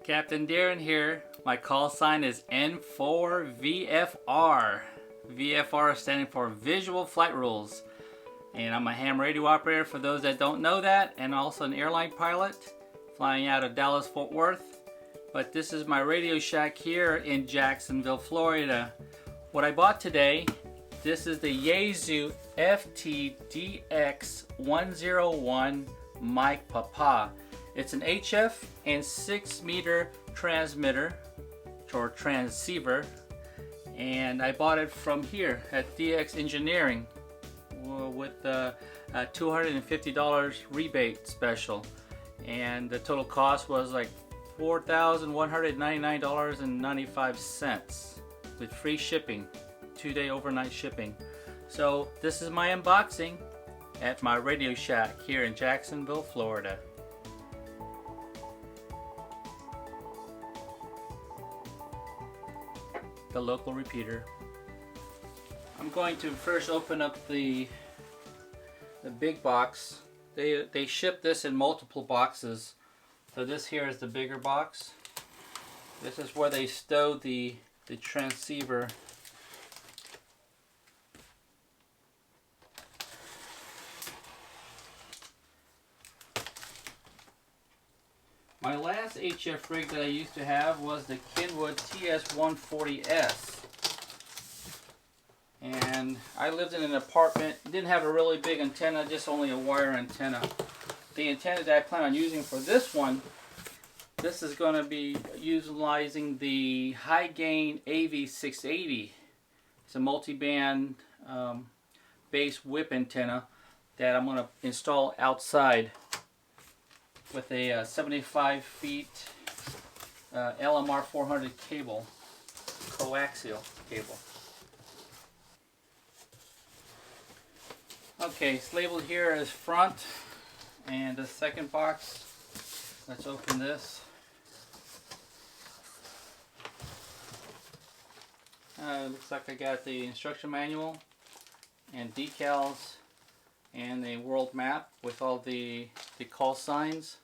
Captain Darren here. My call sign is N4VFR. VFR standing for Visual Flight Rules. And I'm a ham radio operator for those that don't know that, and also an airline pilot flying out of Dallas Fort Worth. But this is my radio shack here in Jacksonville, Florida. What I bought today, this is the Yaesu FTDX101 mic Papa. It's an HF and 6-meter transmitter or transceiver, and I bought it from here at DX Engineering with a $250 rebate special, and the total cost was like $4,199.95 with free shipping, 2-day overnight shipping. So this is my unboxing at my Radio Shack here in Jacksonville, Florida. The local repeater. I'm going to first open up the big box. They ship this in multiple boxes. So this here is the bigger box. This is where they stow the transceiver. My last HF rig that I used to have was the Kenwood TS140S. And I lived in an apartment, didn't have a really big antenna, just only a wire antenna. The antenna that I plan on using for this one, this is going to be utilizing the high gain AV680. It's a multi-band bass whip antenna that I'm going to install outside with a 75 feet LMR 400 cable, coaxial cable. Okay, it's labeled here as front, and the second box, let's open this. Looks like I got the instruction manual and decals and a world map with all the call signs.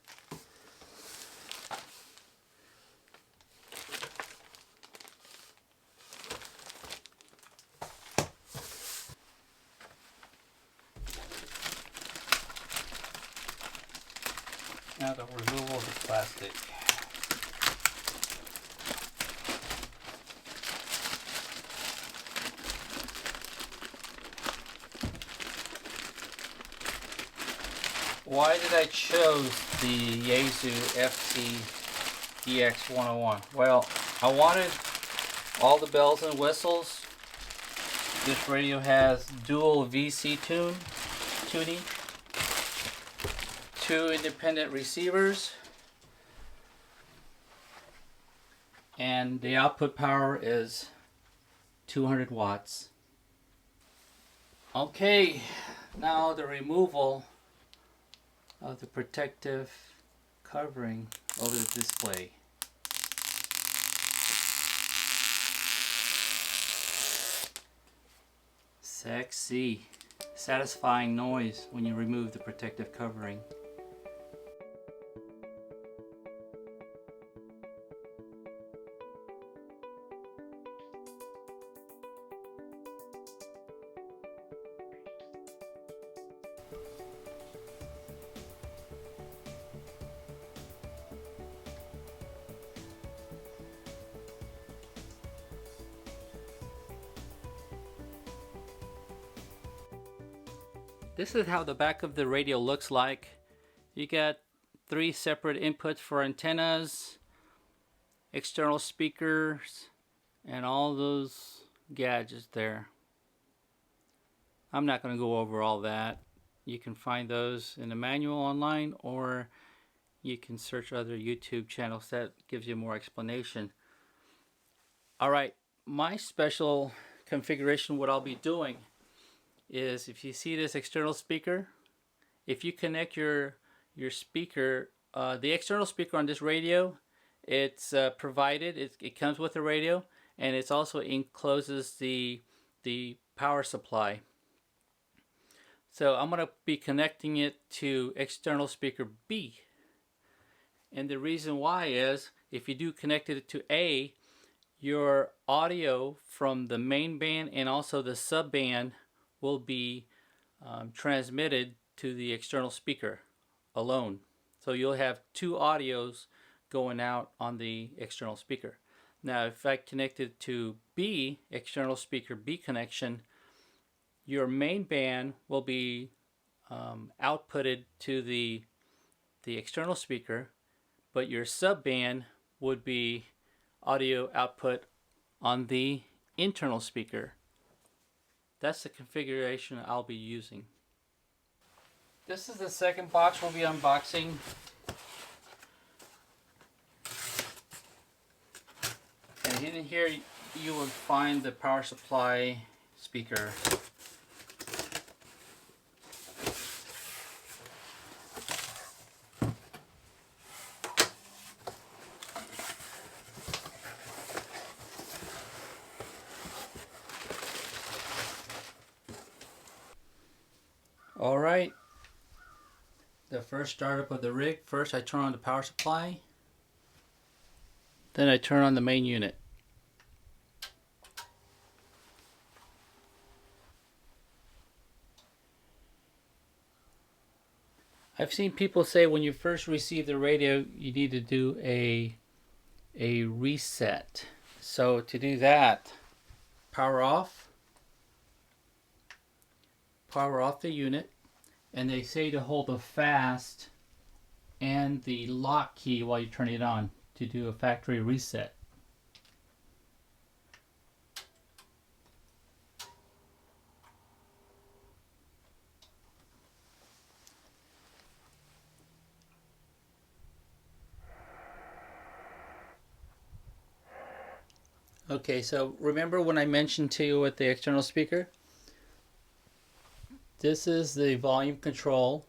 Now the removal of the plastic. Why did I choose the Yaesu FTDX101? Well, I wanted all the bells and whistles. This radio has dual VC tuning, 2 independent receivers, and the output power is 200 watts. Okay, now the removal of the protective covering over the display. Sexy, satisfying noise when you remove the protective covering. This is how the back of the radio looks like. You got 3 separate inputs for antennas, external speakers, and all those gadgets there. I'm not going to go over all that. You can find those in the manual online, or you can search other YouTube channels that gives you more explanation. Alright, my special configuration, what I'll be doing is, if you see this external speaker, if you connect your speaker, the external speaker on this radio, it's provided, it comes with the radio, and it also encloses the power supply. So I'm going to be connecting it to external speaker B. And the reason why is if you do connect it to A, your audio from the main band and also the sub band will be transmitted to the external speaker alone. So you'll have two audios going out on the external speaker. Now if I connect it to B, external speaker B connection, your main band will be outputted to the external speaker, but your sub band would be audio output on the internal speaker. That's the configuration I'll be using. This is the second box we'll be unboxing. And in here you will find the power supply speaker. Alright, the first startup of the rig. First I turn on the power supply, then I turn on the main unit. I've seen people say when you first receive the radio you need to do a reset. So to do that, power off the unit, and they say to hold the fast and the lock key while you turn it on to do a factory reset. Okay, so remember when I mentioned to you with the external speaker? This is the volume control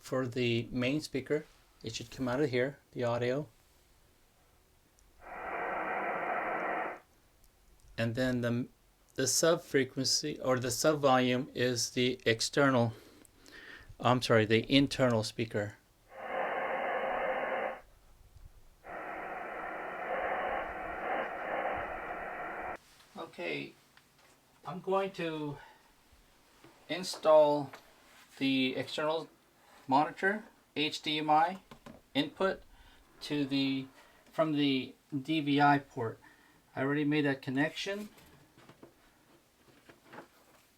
for the main speaker. It should come out of here, the audio. And then the sub frequency or the sub volume is the internal speaker. Okay, I'm going to install the external monitor HDMI input to from the DVI port. I already made that connection.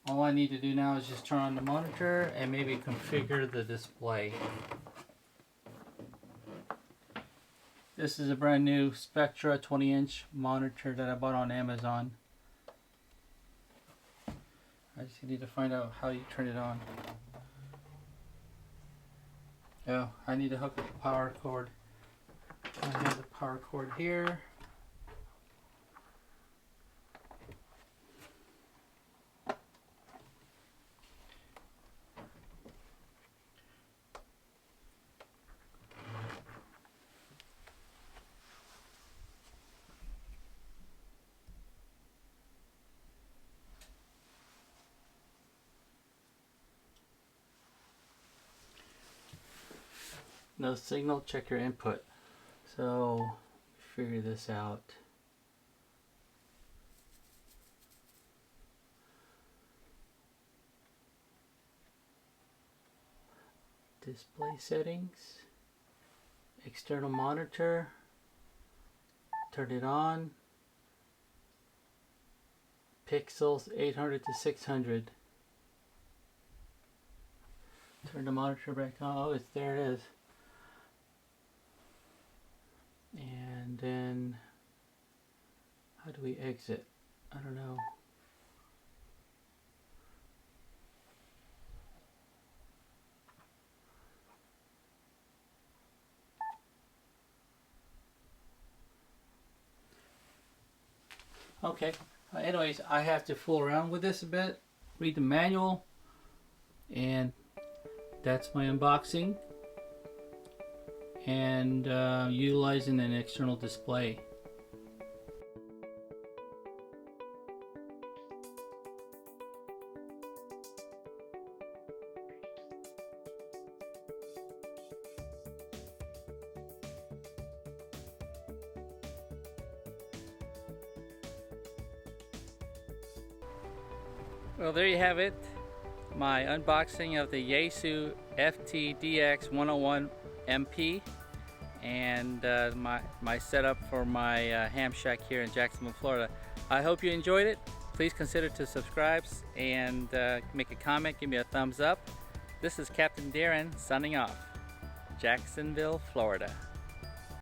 All I need to do now is just turn on the monitor and maybe configure the display. This is a brand new Sceptre 20-inch monitor that I bought on Amazon. I just need to find out how you turn it on. Oh, I need to hook up the power cord. I have the power cord here. No signal, check your input. So, figure this out. Display settings, external monitor, turn it on, pixels 800 to 600. Turn the monitor back on. Oh, there it is. And then, how do we exit? I don't know. Okay, anyways, I have to fool around with this a bit, read the manual, and that's my unboxing. And utilizing an external display. Well, there you have it. My unboxing of the Yaesu FTDX101MP and my setup for my ham shack here in Jacksonville, Florida. I hope you enjoyed it. Please consider to subscribe and make a comment, give me a thumbs up. This is Captain Darren signing off. Jacksonville, Florida.